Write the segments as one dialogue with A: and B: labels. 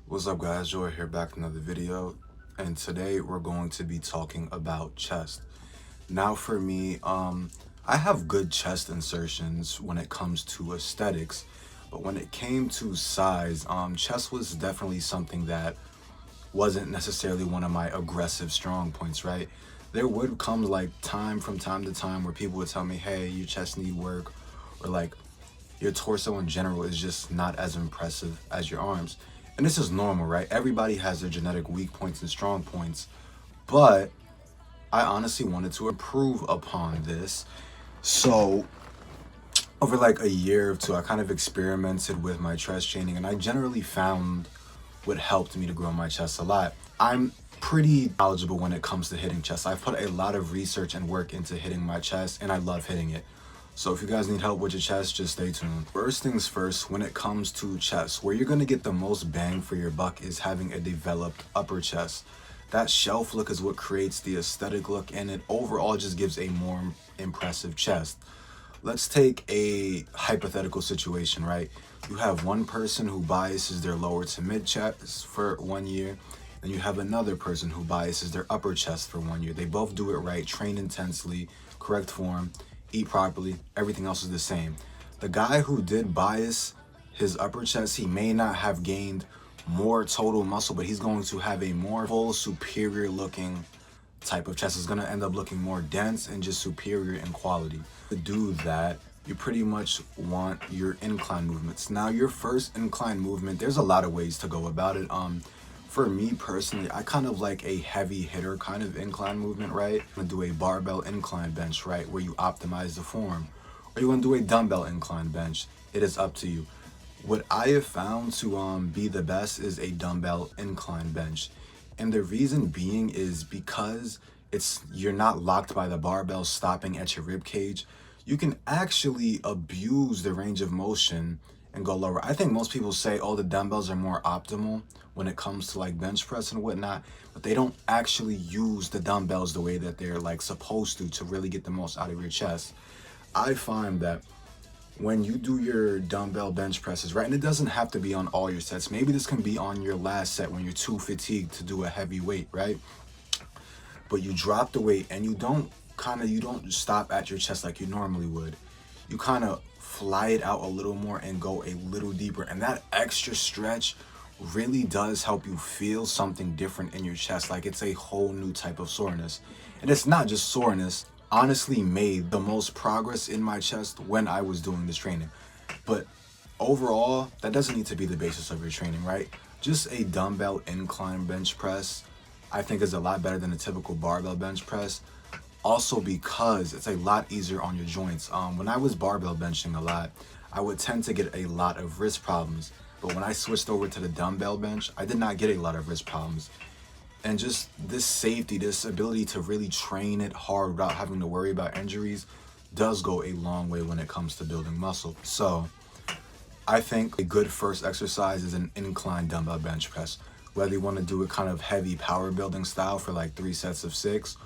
A: What's up guys, Joy here back with another video, and today we're going to be talking about chest. Now for me, I have good chest insertions when it comes to aesthetics, but when it came to size, chest was definitely something that wasn't necessarily one of my aggressive strong points, right? There would come like time to time where people would tell me, hey, your chest need work, or like your torso in general is just not as impressive as your arms. And this is normal, right? Everybody has their genetic weak points and strong points. But I honestly wanted to improve upon this. So over like a year or two, I kind of experimented with my chest training, and I generally found what helped me to grow my chest a lot. I'm pretty knowledgeable when it comes to hitting chest. I've put a lot of research and work into hitting my chest, and I love hitting it. So if you guys need help with your chest, just stay tuned. First things first, when it comes to chest, where you're gonna get the most bang for your buck is having a developed upper chest. That shelf look is what creates the aesthetic look, and it overall just gives a more impressive chest. Let's take a hypothetical situation, right? You have one person who biases their lower to mid chest for 1 year, and you have another person who biases their upper chest for 1 year. They both do it right, train intensely, correct form, eat properly, everything else is the same. The guy who did bias his upper chest, he may not have gained more total muscle, but he's going to have a more full, superior looking type of chest. Is going to end up looking more dense and just superior in quality. To do that, you pretty much want your incline movements. Now, your first incline movement, there's a lot of ways to go about it. For me personally, I kind of like a heavy hitter kind of incline movement, right? I'm gonna do a barbell incline bench, right, where you optimize the form. Or you wanna do a dumbbell incline bench. It is up to you. What I have found to be the best is a dumbbell incline bench. And the reason being is because you're not locked by the barbell stopping at your rib cage. You can actually abuse the range of motion and go lower. I think most people say, oh, the dumbbells are more optimal when it comes to like bench press and whatnot, but they don't actually use the dumbbells the way that they're like supposed to really get the most out of your chest. I find that when you do your dumbbell bench presses, right, and it doesn't have to be on all your sets. Maybe this can be on your last set when you're too fatigued to do a heavy weight, right? But you drop the weight and you don't stop at your chest like you normally would. You kind of fly it out a little more and go a little deeper, and that extra stretch really does help you feel something different in your chest, like it's a whole new type of soreness. And it's not just soreness. Honestly made the most progress in my chest when I was doing this training. But overall, that doesn't need to be the basis of your training, right? Just a dumbbell incline bench press, I think, is a lot better than a typical barbell bench press. Also because it's a lot easier on your joints. When I was barbell benching a lot, I would tend to get a lot of wrist problems. But when I switched over to the dumbbell bench, I did not get a lot of wrist problems. And just this safety, this ability to really train it hard without having to worry about injuries does go a long way when it comes to building muscle. So I think a good first exercise is an incline dumbbell bench press. Whether you want to do it kind of heavy power building style for like 3 sets of 6,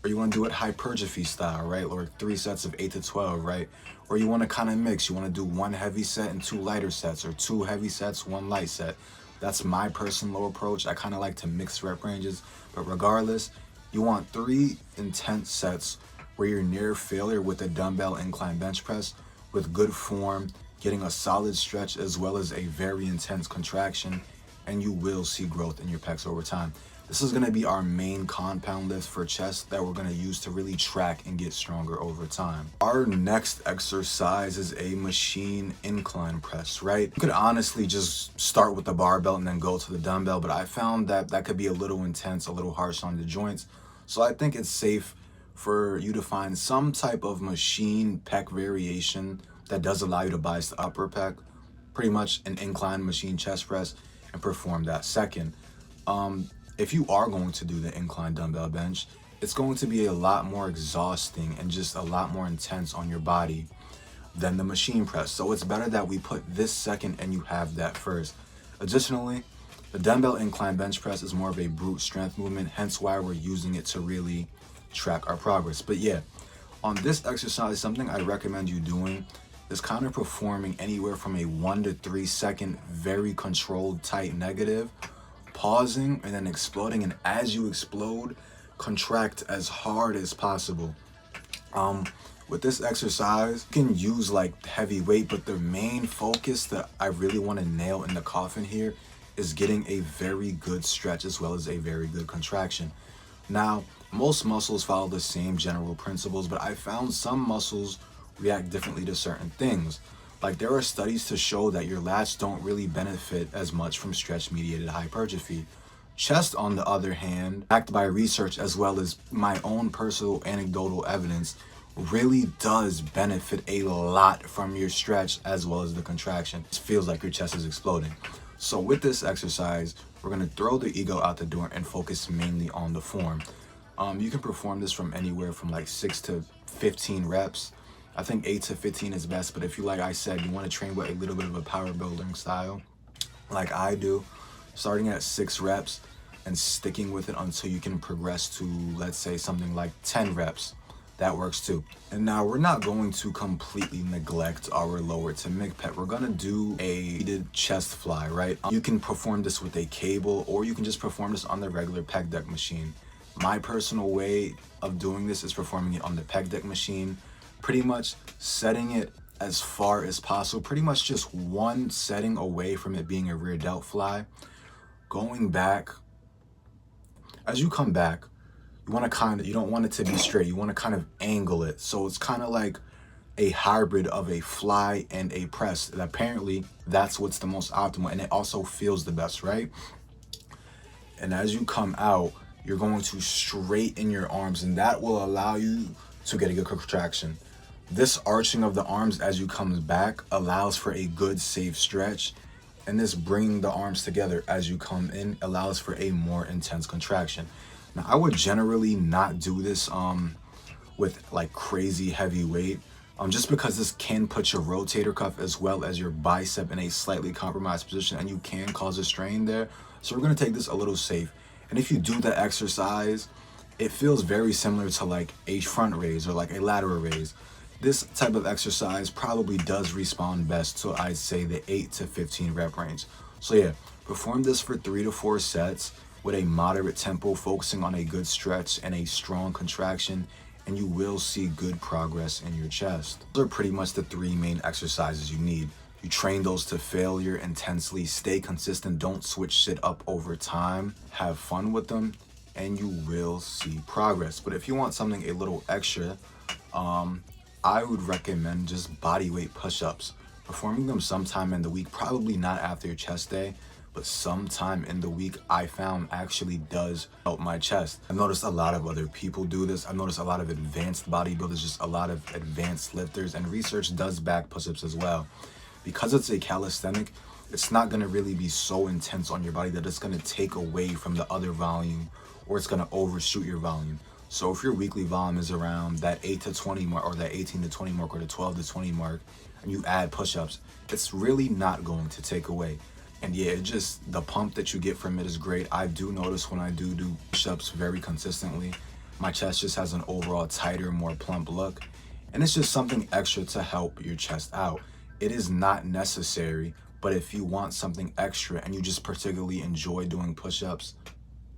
A: or you want to do it hypertrophy style, right? Or 3 sets of 8 to 12, right? Or you want to kind of mix. You want to do 1 heavy set and 2 lighter sets, or 2 heavy sets, 1 light set. That's my personal approach. I kind of like to mix rep ranges. But regardless, you want 3 intense sets where you're near failure with a dumbbell incline bench press with good form, getting a solid stretch as well as a very intense contraction, and you will see growth in your pecs over time. This is going to be our main compound lift for chest that we're going to use to really track and get stronger over time. Our next exercise is a machine incline press, right? You could honestly just start with the barbell and then go to the dumbbell, but I found that that could be a little intense, a little harsh on the joints. So I think it's safe for you to find some type of machine pec variation that does allow you to bias the upper pec, pretty much an incline machine chest press, and perform that. Second, if you are going to do the incline dumbbell bench, it's going to be a lot more exhausting and just a lot more intense on your body than the machine press. So it's better that we put this second and you have that first. Additionally, the dumbbell incline bench press is more of a brute strength movement, hence why we're using it to really track our progress. But yeah, on this exercise, something I recommend you doing is kind of performing anywhere from a 1 to 3 second very controlled tight negative, pausing and then exploding, and as you explode, contract as hard as possible. With this exercise, you can use like heavy weight, but the main focus that I really want to nail in the coffin here is getting a very good stretch as well as a very good contraction. Now, most muscles follow the same general principles, but I found some muscles react differently to certain things. Like, there are studies to show that your lats don't really benefit as much from stretch-mediated hypertrophy. Chest, on the other hand, backed by research as well as my own personal anecdotal evidence, really does benefit a lot from your stretch as well as the contraction. It feels like your chest is exploding. So with this exercise, we're gonna throw the ego out the door and focus mainly on the form. You can perform this from anywhere from like 6 to 15 reps. I think 8 to 15 is best, but if you, like I said, you want to train with a little bit of a power building style, like I do, starting at 6 reps and sticking with it until you can progress to, let's say, something like 10 reps. That works too. And now we're not going to completely neglect our lower to mid pec. We're gonna do a seated chest fly, right? You can perform this with a cable, or you can just perform this on the regular pec deck machine. My personal way of doing this is performing it on the pec deck machine, pretty much setting it as far as possible, pretty much just one setting away from it being a rear delt fly. Going back, as you come back, you don't want it to be straight. You want to kind of angle it. So it's kind of like a hybrid of a fly and a press. And apparently that's what's the most optimal, and it also feels the best, right? And as you come out, you're going to straighten your arms, and that will allow you to get a good contraction. This arching of the arms as you come back allows for a good safe stretch, and this bringing the arms together as you come in allows for a more intense contraction. Now, I would generally not do this with like crazy heavy weight, just because this can put your rotator cuff as well as your bicep in a slightly compromised position, and you can cause a strain there. So we're gonna take this a little safe. And if you do the exercise, it feels very similar to like a front raise or like a lateral raise. This type of exercise probably does respond best to, I'd say, the 8 to 15 rep range. So yeah, perform this for 3 to 4 sets with a moderate tempo, focusing on a good stretch and a strong contraction, and you will see good progress in your chest. Those are pretty much the 3 main exercises you need. You train those to failure intensely, stay consistent, don't switch shit up over time, have fun with them, and you will see progress. But if you want something a little extra, I would recommend just body weight push-ups. Performing them sometime in the week, probably not after your chest day, but sometime in the week, I found actually does help my chest. I've noticed a lot of other people do this. I've noticed a lot of advanced bodybuilders, just a lot of advanced lifters, and research does back push-ups as well. Because it's a calisthenic, it's not gonna really be so intense on your body that it's gonna take away from the other volume, or it's gonna overshoot your volume. So if your weekly volume is around that 8 to 20 mark, or that 18 to 20 mark, or the 12 to 20 mark, and you add push-ups, it's really not going to take away. And yeah, the pump that you get from it is great. I do notice when I do push-ups very consistently, my chest just has an overall tighter, more plump look. And it's just something extra to help your chest out. It is not necessary, but if you want something extra and you just particularly enjoy doing push-ups,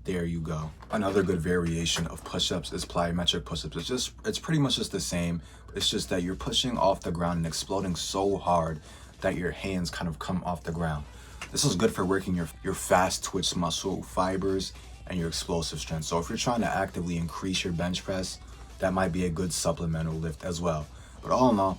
A: there you go. Another good variation of push-ups is plyometric push-ups. It's pretty much just the same. It's just that you're pushing off the ground and exploding so hard that your hands kind of come off the ground. This is good for working your fast twitch muscle fibers and your explosive strength. So if you're trying to actively increase your bench press, that might be a good supplemental lift as well. But all in all,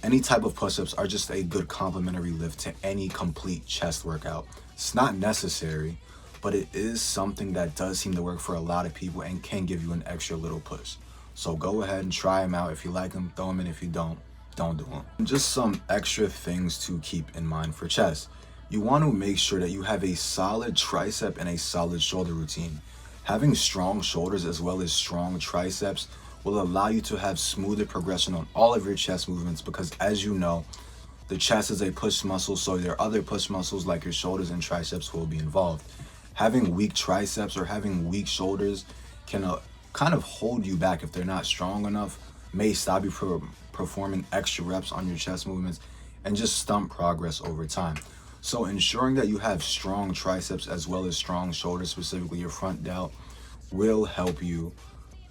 A: any type of push-ups are just a good complementary lift to any complete chest workout. It's not necessary, but it is something that does seem to work for a lot of people and can give you an extra little push. So go ahead and try them out. If you like them, throw them in. If you don't do them. Just some extra things to keep in mind for chest. You want to make sure that you have a solid tricep and a solid shoulder routine. Having strong shoulders as well as strong triceps will allow you to have smoother progression on all of your chest movements, because as you know, the chest is a push muscle, so your other push muscles like your shoulders and triceps will be involved. Having weak triceps or having weak shoulders can kind of hold you back if they're not strong enough, may stop you from performing extra reps on your chest movements and just stunt progress over time. So ensuring that you have strong triceps as well as strong shoulders, specifically your front delt, will help you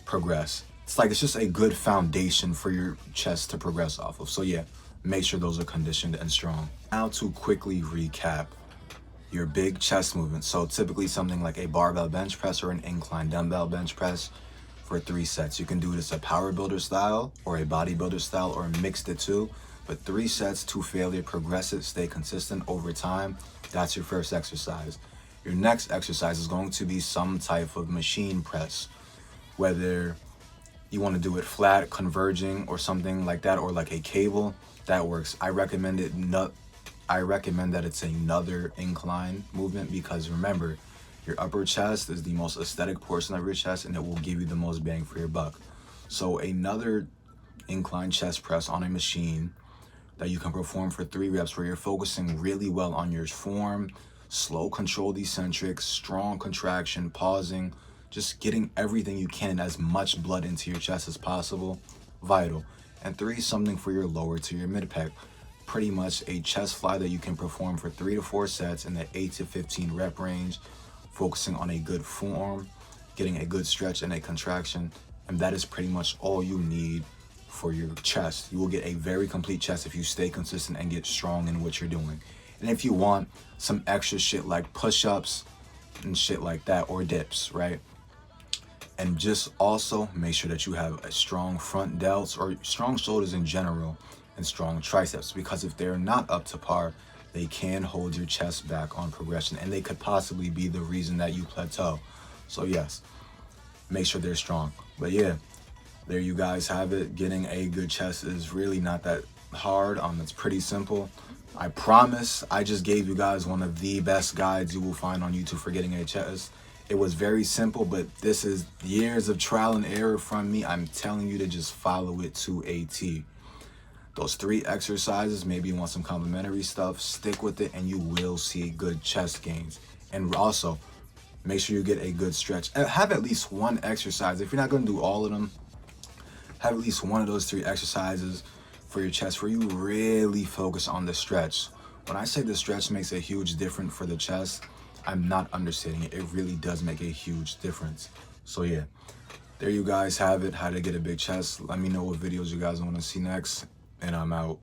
A: progress. It's just a good foundation for your chest to progress off of. So yeah, make sure those are conditioned and strong. Now to quickly recap your big chest movements. So typically something like a barbell bench press or an incline dumbbell bench press for 3 sets. You can do this a power builder style or a bodybuilder style or mix the two, but 3 sets to failure, progress it, stay consistent over time. That's your first exercise. Your next exercise is going to be some type of machine press, whether you want to do it flat, converging, or something like that, or like a cable. That works. I recommend that it's another incline movement, because remember, your upper chest is the most aesthetic portion of your chest and it will give you the most bang for your buck. So another incline chest press on a machine that you can perform for 3 reps, where you're focusing really well on your form, slow controlled eccentric, strong contraction, pausing, just getting everything you can, as much blood into your chest as possible, vital. And 3, something for your lower to your mid pec. Pretty much a chest fly that you can perform for 3 to 4 sets in the 8 to 15 rep range, focusing on a good form, getting a good stretch and a contraction, and that is pretty much all you need for your chest. You will get a very complete chest if you stay consistent and get strong in what you're doing. And if you want some extra shit like push-ups and shit like that, or dips, right? And just also make sure that you have a strong front delts or strong shoulders in general, and strong triceps, because if they're not up to par, they can hold your chest back on progression, and they could possibly be the reason that you plateau. So yes, make sure they're strong. But yeah, there you guys have it. Getting a good chest is really not that hard. It's pretty simple. I promise I just gave you guys one of the best guides you will find on YouTube for getting a chest. It was very simple, but this is years of trial and error from me. I'm telling you to just follow it to a T. Those 3 exercises, maybe you want some complementary stuff, stick with it and you will see good chest gains. And also, make sure you get a good stretch. Have at least 1 exercise. If you're not going to do all of them, have at least 1 of those 3 exercises for your chest where you really focus on the stretch. When I say the stretch makes a huge difference for the chest, I'm not understating it. It really does make a huge difference. So yeah, there you guys have it, how to get a big chest. Let me know what videos you guys want to see next, and I'm out.